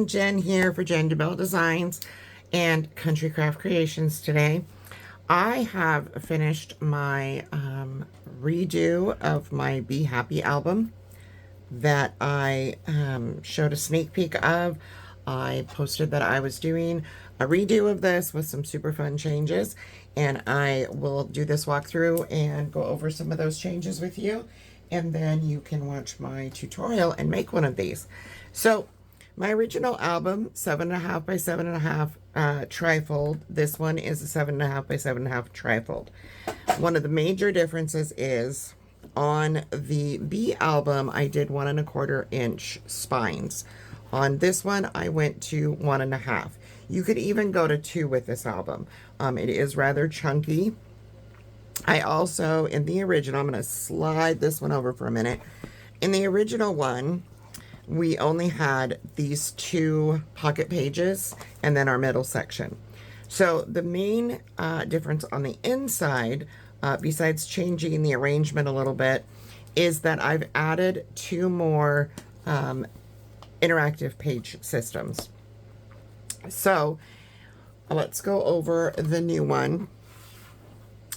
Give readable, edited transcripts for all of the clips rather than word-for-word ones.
everyone, Jen here for Jen DeBell Designs and Country Craft Creations today. I have finished my redo of my Be Happy album that I showed a sneak peek of. I posted that I was doing a redo of this with some super fun changes, and I will do this walkthrough and go over some of those changes with you, and then you can watch my tutorial and make one of these. So my original album, 7.5 by 7.5 trifold. This one is a 7.5 by 7.5 trifold. One of the major differences is on the B album, I did 1.25 inch spines. On this one, I went to 1.5. You could even go to 2 with this album. It is rather chunky. I also, in the original, I'm going to slide this one over for a minute. In the original one, we only had these 2 pocket pages and then our middle section. So the main difference on the inside, besides changing the arrangement a little bit, is that I've added 2 more interactive page systems. So let's go over the new one.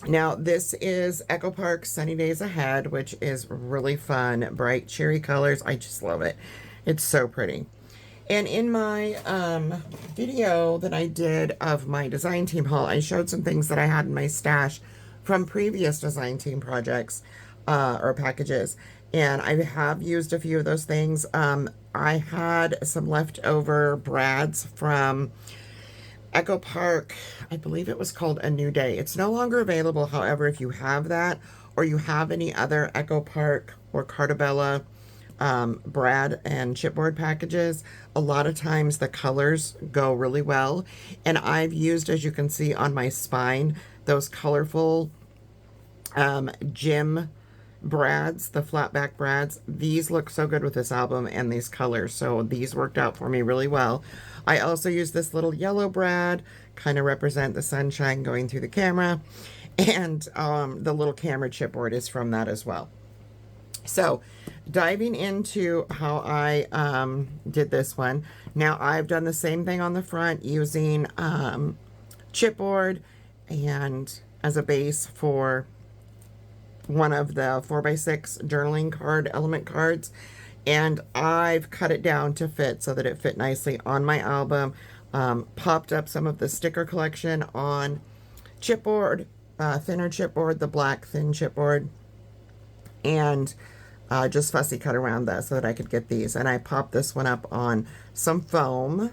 Now, this is Echo Park Sunny Days Ahead, which is really fun, bright, cheery colors. I just love it. It's so pretty. And in my video that I did of my design team haul, I showed some things that I had in my stash from previous design team projects or packages. And I have used a few of those things. I had some leftover brads from Echo Park. I believe it was called A New Day. It's no longer available. However, if you have that or you have any other Echo Park or Cartabella brad and chipboard packages, a lot of times the colors go really well. And I've used, as you can see on my spine, those colorful gym brads, the flat back brads. These look so good with this album and these colors, so these worked out for me really well. I also use this little yellow brad, kind of represent the sunshine going through the camera, and the little camera chipboard is from that as well. So diving into how I did this one. Now I've done the same thing on the front using chipboard and as a base for one of the 4x6 journaling card element cards, and I've cut it down to fit so that it fit nicely on my album. Popped up some of the sticker collection on chipboard, thinner chipboard, the black thin chipboard, and just fussy cut around that so that I could get these. And I popped this one up on some foam,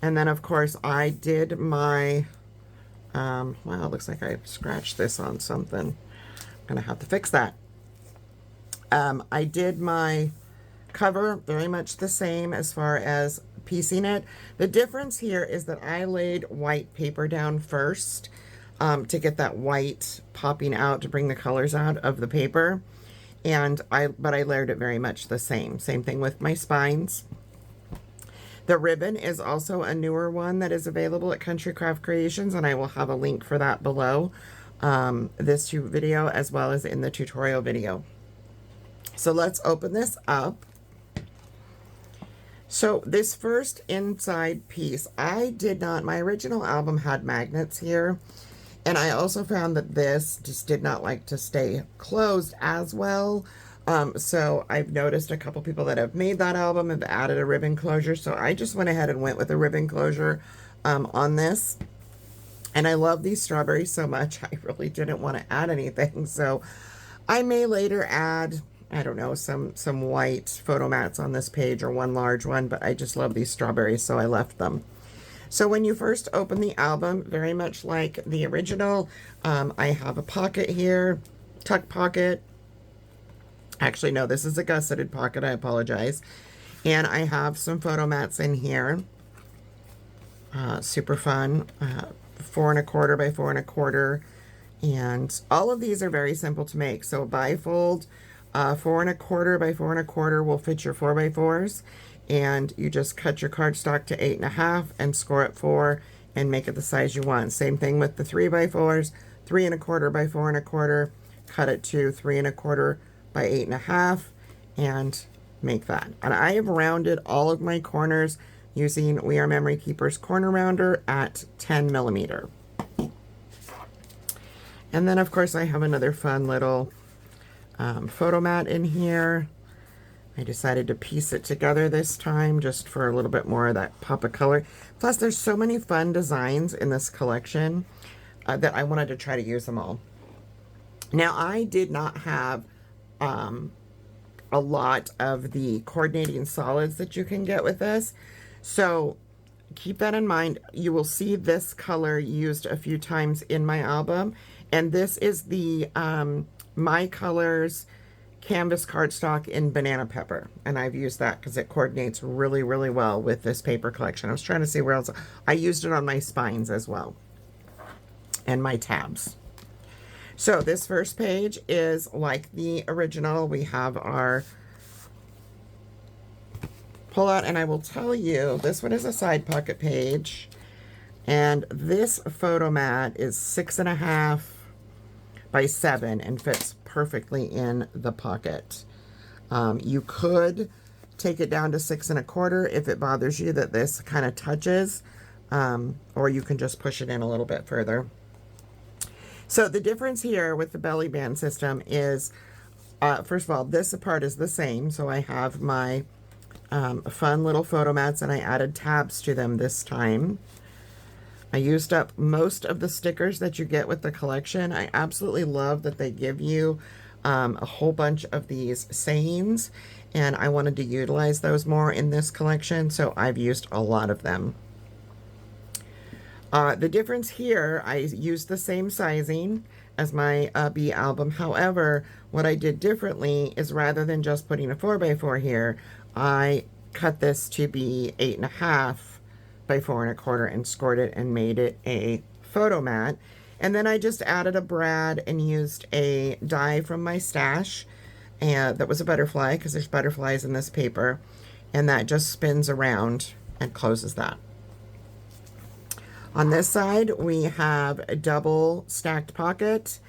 and then of course I did my wow, it looks like I scratched this on something. Gonna have to fix that. I did my cover very much the same as far as piecing it. The difference here is that I laid white paper down first to get that white popping out, to bring the colors out of the paper, and but I layered it very much the same thing with my spines. The ribbon is also a newer one that is available at Country Craft Creations, and I will have a link for that below this video as well as in the tutorial video. So let's open this up. So this first inside piece, I did not, my original album had magnets here, and I also found that this just did not like to stay closed as well. So I've noticed a couple people that have made that album have added a ribbon closure, so I just went ahead and went with a ribbon closure on this. And I love these strawberries so much, I really didn't want to add anything. So I may later add, I don't know, some white photo mats on this page or one large one, but I just love these strawberries, so I left them. So when you first open the album, very much like the original, I have a pocket here, tuck pocket. Actually, no, this is a gusseted pocket, I apologize. And I have some photo mats in here. Super fun. 4.25 by 4.25, and all of these are very simple to make. So bifold 4.25 by 4.25 will fit your 4x4s, and you just cut your cardstock to 8.5 and score it 4 and make it the size you want. Same thing with the 3x4s, 3.25 by 4.25, cut it to 3.25 by 8.5 and make that. And I have rounded all of my corners using We Are Memory Keepers corner rounder at 10 millimeter. And then of course I have another fun little photo mat in here. I decided to piece it together this time just for a little bit more of that pop of color. Plus there's so many fun designs in this collection that I wanted to try to use them all. Now I did not have a lot of the coordinating solids that you can get with this, so keep that in mind. You will see this color used a few times in my album, and this is the My Colors canvas cardstock in banana pepper, and I've used that because it coordinates really, really well with this paper collection. I was trying to see where else. I used it on my spines as well and my tabs. So this first page is like the original. We have our pullout, and I will tell you, this one is a side pocket page, and this photo mat is 6.5 by 7 and fits perfectly in the pocket. You could take it down to 6 1/4 if it bothers you that this kind of touches, or you can just push it in a little bit further. So the difference here with the belly band system is, first of all, this part is the same. So I have my fun little photo mats, and I added tabs to them this time. I used up most of the stickers that you get with the collection. I absolutely love that they give you a whole bunch of these sayings, and I wanted to utilize those more in this collection, so I've used a lot of them. The difference here, I used the same sizing as my B album. However, what I did differently is rather than just putting a 4x4 here, I cut this to be 8.5 by 4 1/4 and scored it and made it a photo mat. And then I just added a brad and used a die from my stash, and that was a butterfly because there's butterflies in this paper, and that just spins around and closes that. On this side we have a double stacked pocket,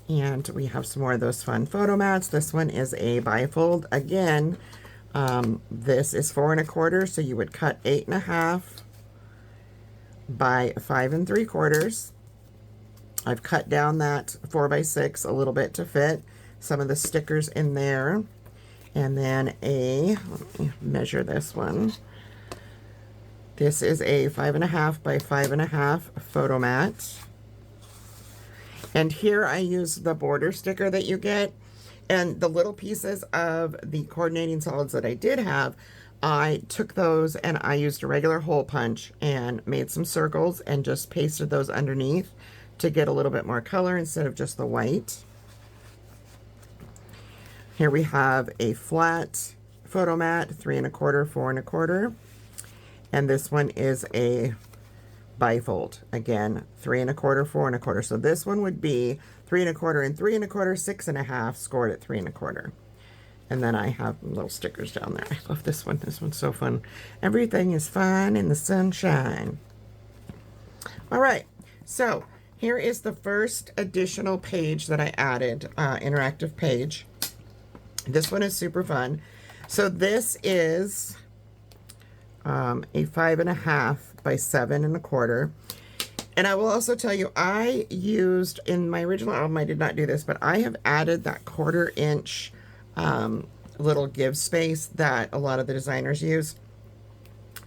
and we have some more of those fun photo mats. This one is a bifold again. This is 4 1/4, so you would cut 8.5 by 5 3/4. I've cut down that 4x6 a little bit to fit some of the stickers in there. And then let me measure this one. This is a 5.5 by 5.5 photo mat. And here I use the border sticker that you get. And the little pieces of the coordinating solids that I did have, I took those and I used a regular hole punch and made some circles and just pasted those underneath to get a little bit more color instead of just the white. Here we have a flat photo mat, 3 1/4, 4 1/4. And this one is a bifold. Again, 3 1/4, 4 1/4. So this one would be 3 1/4 and 3 1/4, 6.5, scored at 3 1/4. And then I have little stickers down there. I love this one. This one's so fun. Everything is fine in the sunshine. All right, so here is the first additional page that I added, interactive page. This one is super fun. So this is a 5.5 by 7 1/4. And I will also tell you, I used, in my original album, I did not do this, but I have added that 1/4 inch little give space that a lot of the designers use.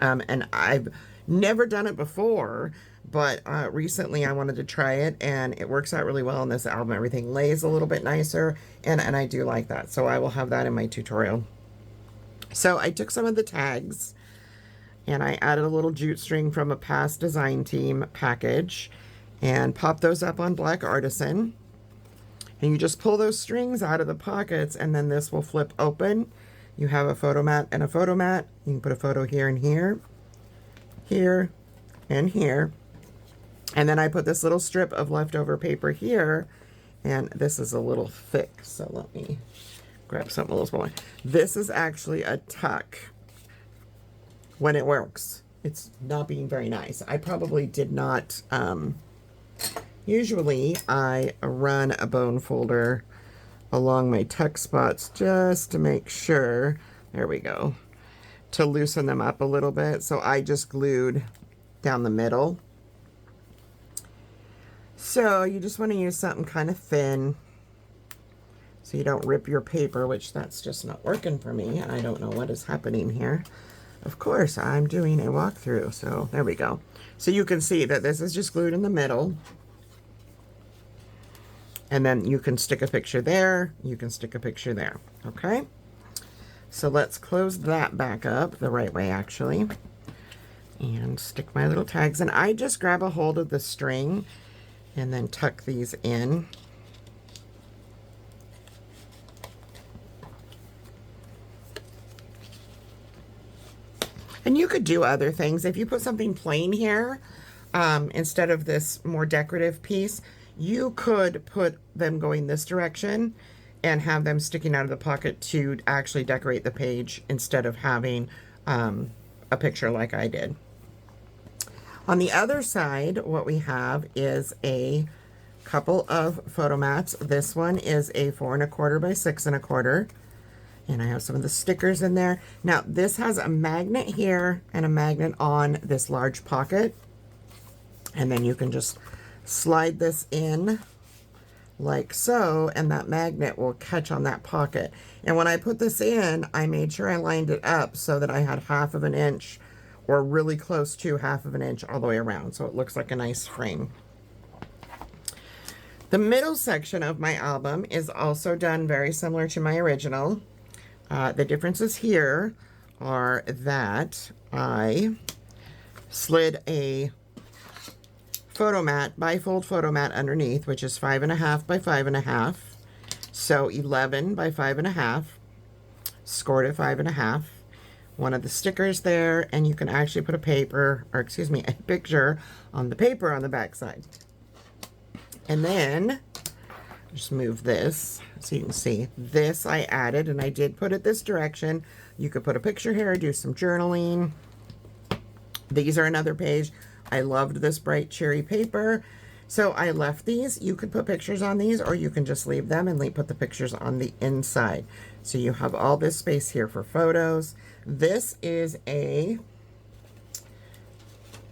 And I've never done it before, but recently I wanted to try it, and it works out really well in this album. Everything lays a little bit nicer, and I do like that. So I will have that in my tutorial. So I took some of the tags, and I added a little jute string from a past design team package, and popped those up on Black Artisan. And you just pull those strings out of the pockets, and then this will flip open. You have a photo mat and a photo mat. You can put a photo here and here, here, and here. And then I put this little strip of leftover paper here, and this is a little thick, so let me grab something a little smaller. This is actually a tuck when it works. It's not being very nice. I probably did not, usually I run a bone folder along my tuck spots just to make sure, there we go, to loosen them up a little bit. So I just glued down the middle. So you just want to use something kind of thin so you don't rip your paper, which that's just not working for me. I don't know what is happening here. Of course, I'm doing a walkthrough, so there we go. So you can see that this is just glued in the middle. And then you can stick a picture there, you can stick a picture there, okay? So let's close that back up the right way, actually, and stick my little tags. And I just grab a hold of the string and then tuck these in. And you could do other things. If you put something plain here, instead of this more decorative piece, you could put them going this direction and have them sticking out of the pocket to actually decorate the page instead of having a picture like I did. On the other side, what we have is a couple of photo mats. This one is a 4 1/4 by 6 1/4. And I have some of the stickers in there. Now, this has a magnet here and a magnet on this large pocket. And then you can just slide this in like so, and that magnet will catch on that pocket. And when I put this in, I made sure I lined it up so that I had 1/2 inch or really close to 1/2 inch all the way around. So it looks like a nice frame. The middle section of my album is also done very similar to my original. The differences here are that I slid a photo mat, bifold photo mat underneath, which is 5 1/2 by 5 1/2. So 11 by 5 1/2, scored at 5 1/2. One of the stickers there, and you can actually put a picture on the paper on the back side. And then just move this so you can see this I added, and I did put it this direction. You could put a picture here, do some journaling. These are another page. I loved this bright cherry paper, so I left these. You could put pictures on these, or you can just leave them and put the pictures on the inside. So you have all this space here for photos. This is a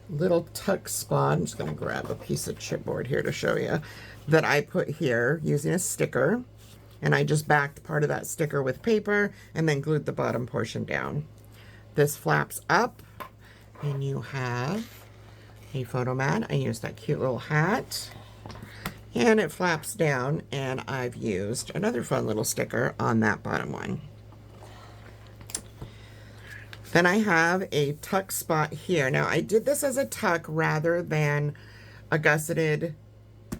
little tuck spot. I'm just going to grab a piece of chipboard here to show you that I put here using a sticker, and I just backed part of that sticker with paper and then glued the bottom portion down. This flaps up and you have a photo mat. I used that cute little hat, and it flaps down, and I've used another fun little sticker on that bottom one. Then I have a tuck spot here. Now I did this as a tuck rather than a gusseted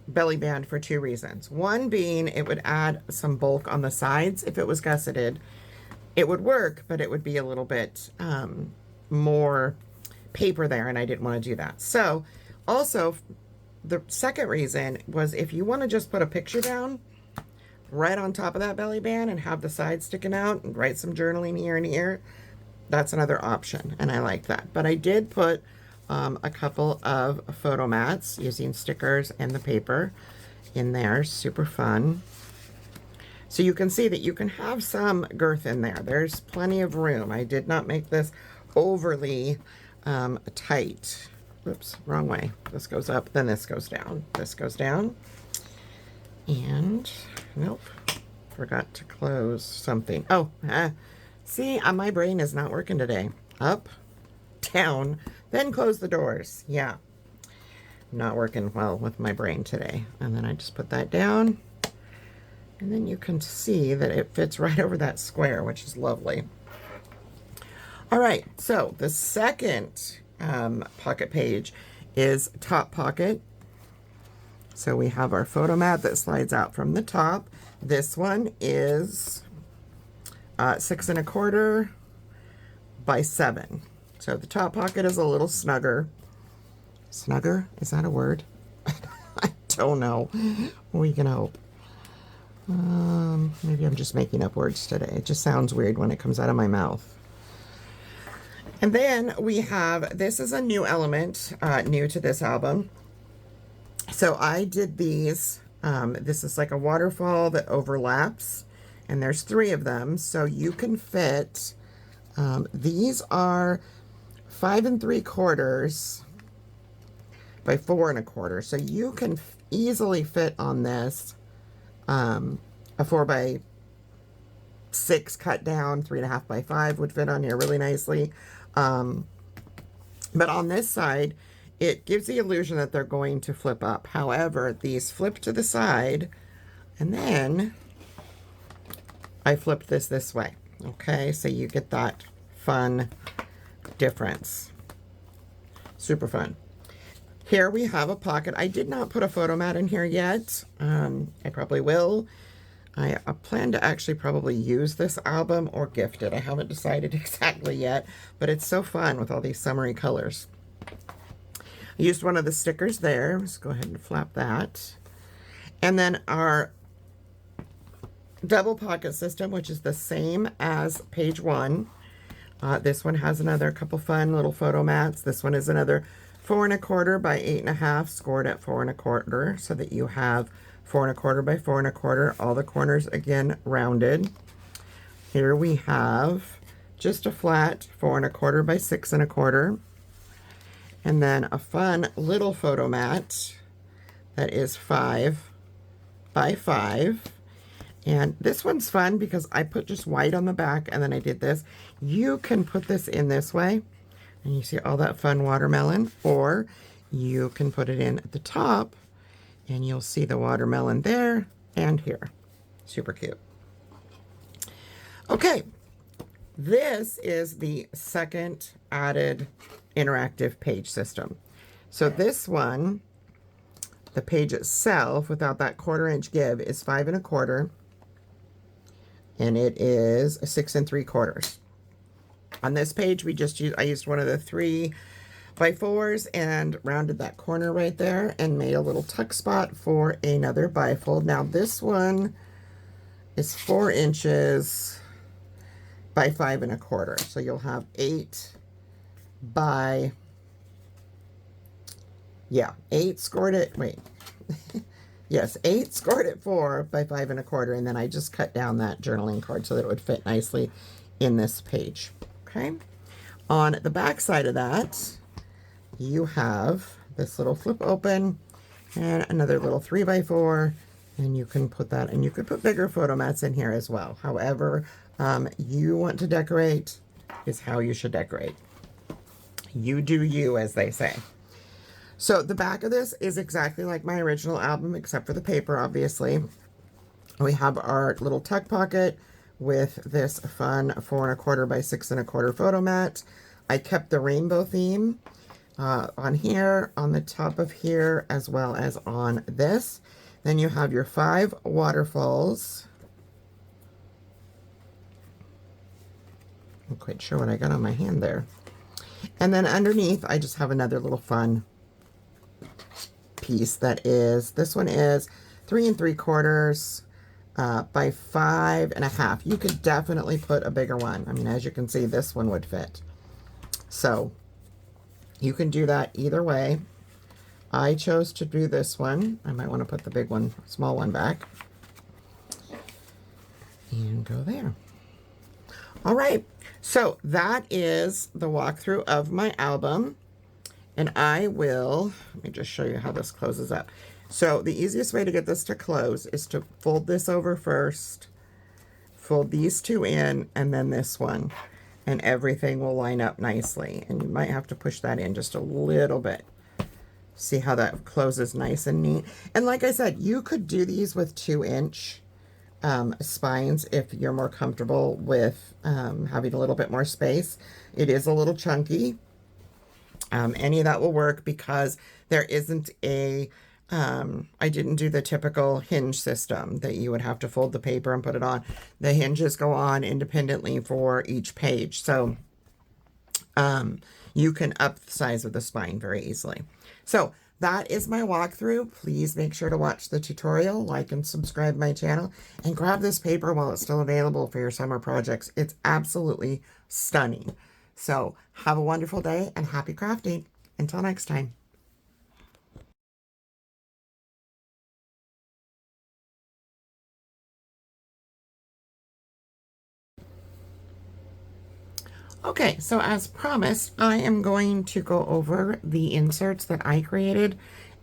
belly band for 2 reasons. One being it would add some bulk on the sides. If it was gusseted, it would work, but it would be a little bit more paper there, and I didn't want to do that. So also the second reason was if you want to just put a picture down right on top of that belly band and have the sides sticking out and write some journaling here and here, that's another option, and I like that. But I did put a couple of photo mats using stickers and the paper in there. Super fun. So you can see that you can have some girth in there. There's plenty of room. I did not make this overly tight. Whoops, wrong way. This goes up, then this goes down. This goes down. And, nope, forgot to close something. Oh, see, my brain is not working today. Up, down, then close the doors. Yeah, not working well with my brain today. And then I just put that down, and then you can see that it fits right over that square, which is lovely. All right, so the second pocket page is top pocket. So we have our photo mat that slides out from the top. This one is 6 1/4 by 7. So the top pocket is a little snugger. Snugger? Is that a word? I don't know. We can hope. Maybe I'm just making up words today. It just sounds weird when it comes out of my mouth. And then we have, this is a new element, new to this album. So I did these. This is like a waterfall that overlaps, and there's 3 of them. So you can fit These are 5 3/4 by 4 1/4. So you can easily fit on this a 4 by 6 cut down, 3.5 by 5 would fit on here really nicely. But on this side, it gives the illusion that they're going to flip up. However, these flip to the side, and then I flipped this way. Okay, so you get that fun difference. Super fun. Here we have a pocket. I did not put a photo mat in here yet. I probably will. I plan to actually probably use this album or gift it. I haven't decided exactly yet, but it's so fun with all these summery colors. I used one of the stickers there. Let's go ahead and flap that. And then our double pocket system, which is the same as page 1. This one has another couple fun little photo mats. This one is another 4 1/4 by 8 1/2, scored at 4 1/4, so that you have 4 1/4 by 4 1/4, all the corners again rounded. Here we have just a flat 4 1/4 by 6 1/4, and then a fun little photo mat that is 5 by 5. And this one's fun because I put just white on the back and then I did this. You can put this in this way and you see all that fun watermelon, or you can put it in at the top and you'll see the watermelon there and here. Super cute. Okay, this is the second added interactive page system. So this one, the page itself without that 1/4 inch give, is 5 1/4. And it is a 6 3/4. On this page, I used one of the 3 by 4s and rounded that corner right there and made a little tuck spot for another bifold. Now this one is 4 inches by 5 1/4. So you'll have 8 by, 8 scored it, yes, 8 scored at 4 by 5 1/4, and then I just cut down that journaling card so that it would fit nicely in this page. Okay. On the back side of that, you have this little flip open and another little 3 by 4, and you can put that, and you could put bigger photo mats in here as well. However, you want to decorate is how you should decorate. You do you, as they say. So the back of this is exactly like my original album, except for the paper, obviously. We have our little tuck pocket with this fun 4 1/4 by 6 1/4 photo mat. I kept the rainbow theme on here, on the top of here, as well as on this. Then you have your 5 waterfalls. I'm not quite sure what I got on my hand there. And then underneath, I just have another little fun piece that is, this one is 3 3/4 by 5 1/2. You could definitely put a bigger one. I mean, as you can see, this one would fit. So you can do that either way. I chose to do this one. I might want to put the big one, small one back and go there. All right, so that is the walkthrough of my album. And I will, let me just show you how this closes up. So the easiest way to get this to close is to fold this over first, fold these 2 in, and then this one, and everything will line up nicely. And you might have to push that in just a little bit. See how that closes nice and neat. And like I said, you could do these with 2-inch spines if you're more comfortable with having a little bit more space. It is a little chunky. Any of that will work because there isn't a, I didn't do the typical hinge system that you would have to fold the paper and put it on. The hinges go on independently for each page. So you can up the size of the spine very easily. So that is my walkthrough. Please make sure to watch the tutorial, like and subscribe my channel, and grab this paper while it's still available for your summer projects. It's absolutely stunning. So have a wonderful day and happy crafting. Until next time. Okay, so as promised, I am going to go over the inserts that I created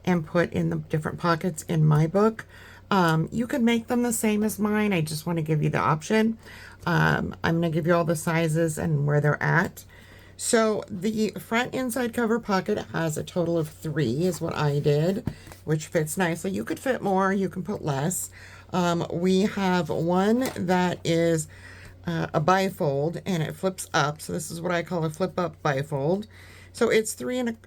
and put in the different pockets in my book. You can make them the same as mine. I just want to give you the option. I'm going to give you all the sizes and where they're at. So the front inside cover pocket has a total of 3 is what I did, which fits nicely. You could fit more, you can put less. We have one that is a bifold and it flips up. So this is what I call a flip up bifold. So it's 4¼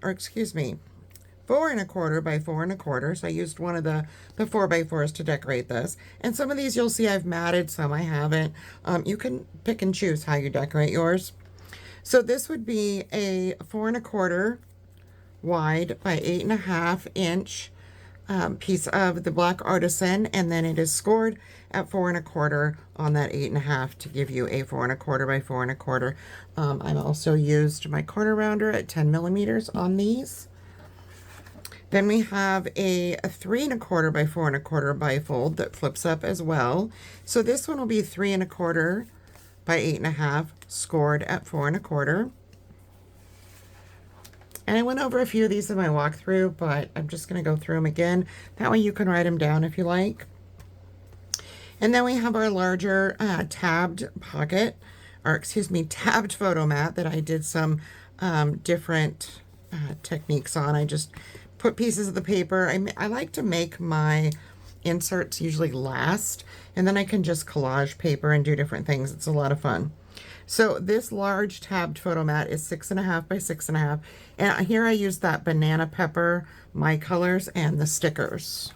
by 4¼ So I used one of the 4x4s to decorate this. And some of these you'll see I've matted, some I haven't. You can pick and choose how you decorate yours. So this would be a 4¼ wide by 8½ inch piece of the black artisan, and then it is scored at 4¼ on that 8½ to give you a 4¼ by 4¼ I've also used my corner rounder at 10mm on these. Then we have a 3¼ by 4¼ bifold that flips up as well. So this one will be 3¼ by 8½ scored at 4¼ And I went over a few of these in my walkthrough, but I'm just going to go through them again. That way you can write them down if you like. And then we have our larger tabbed pocket, or excuse me, tabbed photo mat that I did some different techniques on. I just put pieces of the paper. I like to make my inserts usually last, and then I can just collage paper and do different things. It's a lot of fun. So this large tabbed photo mat is 6½ by 6½, and here I use that banana pepper, my colors, and the stickers.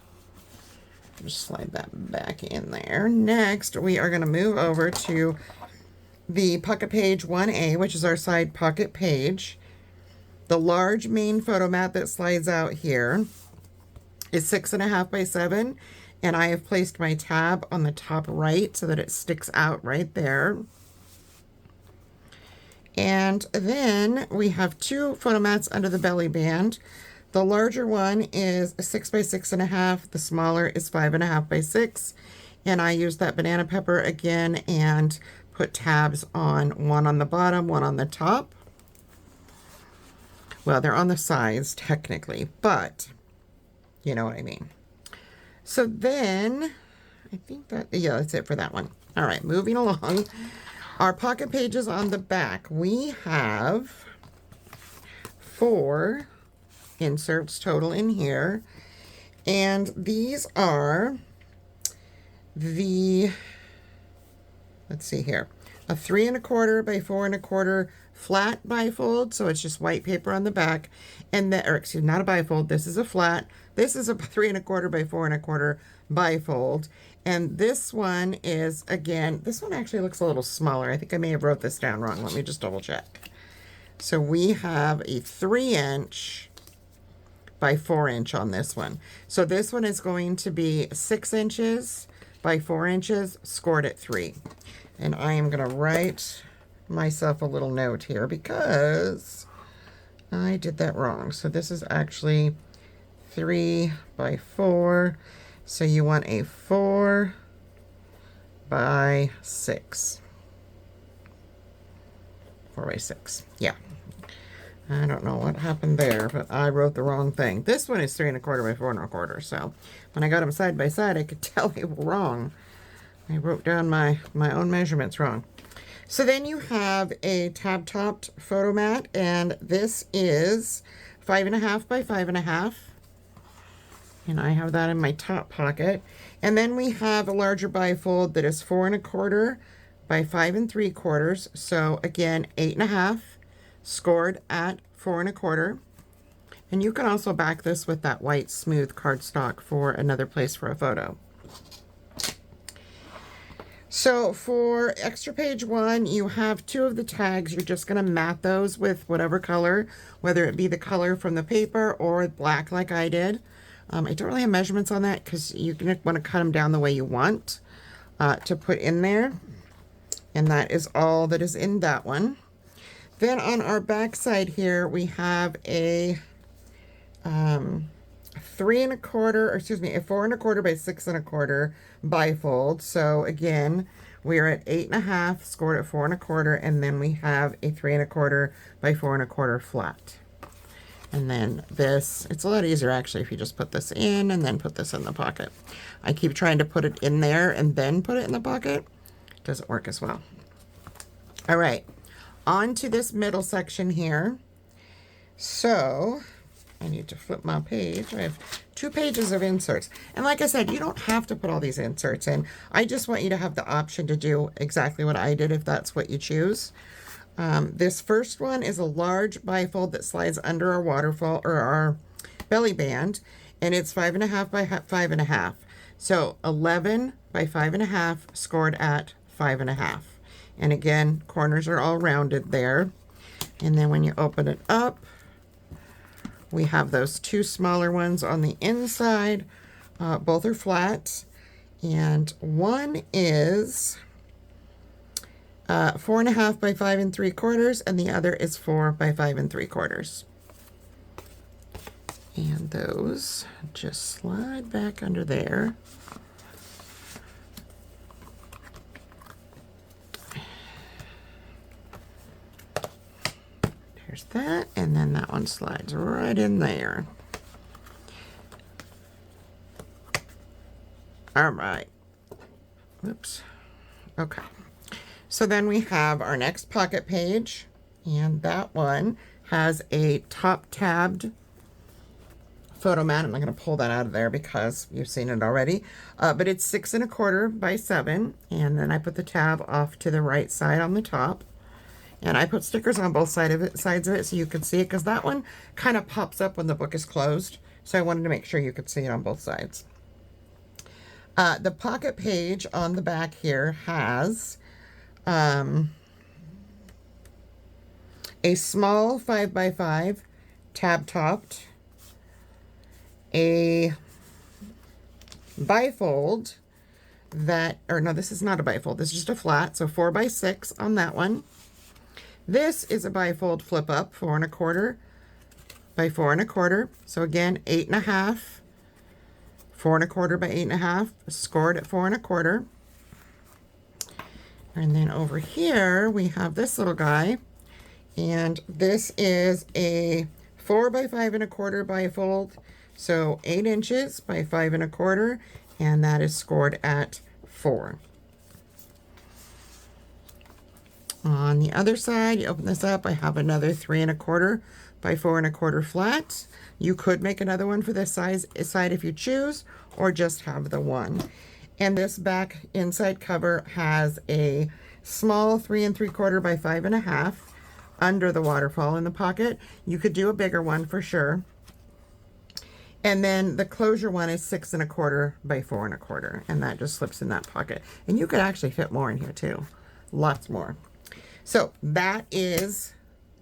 Just slide that back in there. Next, we are going to move over to the pocket page 1A, which is our side pocket page. The large main photo mat that slides out here is 6½ by 7, and I have placed my tab on the top right so that it sticks out right there. And then we have 2 photo mats under the belly band. The larger one is 6 by 6½. The smaller is 5½ by 6. And I use that banana pepper again and put tabs on, one on the bottom, one on the top. Well, they're on the sides technically, but you know what I mean. So then I think that, yeah, that's it for that one. All right, moving along. Our pocket pages on the back, we have 4 inserts total in here, and these are the, let's see here, a 3¼ by 4¼ flat bifold, so it's just white paper on the back, and the, or excuse me, not a bifold, this is a flat, this is a 3¼ by 4¼ bifold, and this one is, again, this one actually looks a little smaller. I think I may have wrote this down wrong. Let me just double check. So we have a 3" by 4" on this one. So this one is going to be 6 inches by 4 inches, scored at 3. And I am going to write myself a little note here because I did that wrong. So this is actually 3 by 4. So you want a 4 by 6. 4 by 6. Yeah. I don't know what happened there, but I wrote the wrong thing. This one is 3¼ by 4¼ So when I got them side by side, I could tell they were wrong. I wrote down my own measurements wrong. So then you have a tab-topped photo mat, and this is 5½ by 5½. And I have that in my top pocket. And then we have a larger bifold that is 4¼ by 5¾ So again, 8½, scored at 4¼ And you can also back this with that white smooth cardstock for another place for a photo. So for extra page 1, you have 2 of the tags. You're just going to mat those with whatever color, whether it be the color from the paper or black like I did. I don't really have measurements on that because you're going to want to cut them down the way you want to put in there. And that is all that is in that one. Then on our back side here, we have a 3¼ or excuse me, a 4¼ by 6¼ bifold. So again, we're at 8.5, scored at 4.25, and then we have a 3.25 by 4.25 flat. And then this, it's a lot easier actually if you just put this in and then put this in the pocket. I keep trying to put it in there and then put it in the pocket. It doesn't work as well. All right, on to this middle section here. So I need to flip my page. I have 2 pages of inserts. And like I said, you don't have to put all these inserts in. I just want you to have the option to do exactly what I did if that's what you choose. This first one is a large bifold that slides under our waterfall or our belly band, and it's 5.5 by 5.5. So 11 by 5.5 scored at 5.5. And again, corners are all rounded there. And then when you open it up, we have those 2 smaller ones on the inside. Both are flat, and one is 4.5 by 5.75, and the other is 4 by 5.75. And those just slide back under there. There's that, and then that one slides right in there. All right. Whoops. Okay. So then we have our next pocket page, and that one has a top tabbed photo mat. I'm not going to pull that out of there because you've seen it already, but it's 6.25 by 7, and then I put the tab off to the right side on the top, and I put stickers on both sides of it so you can see it, because that one kind of pops up when the book is closed, so I wanted to make sure you could see it on both sides. The pocket page on the back here has a small 5 by 5 tab topped, a bifold that, or no, this is not a bifold, this is just a flat, so 4 by 6 on that one. This is a bifold flip up, 4.25 by 4.25, so again 8.5, 4.25 by 8.5, scored at 4.25. And then over here we have this little guy, and this is a 4 by 5.25 bifold, so 8 inches by 5.25, and that is scored at 4. On the other side, you open this up, I have another 3.25 by 4.25 flat. You could make another one for this side if you choose, or just have the one. And this back inside cover has a small 3.75 by 5.5 under the waterfall in the pocket. You could do a bigger one for sure. And then the closure one is 6.25 by 4.25, and that just slips in that pocket. And you could actually fit more in here too, lots more. So that is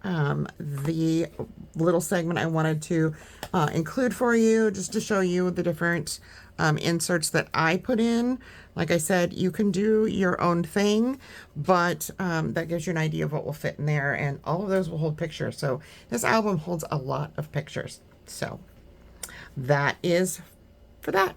the little segment I wanted to include for you, just to show you the different inserts that I put in. Like I said, you can do your own thing, but that gives you an idea of what will fit in there, and all of those will hold pictures. So this album holds a lot of pictures. So that is for that.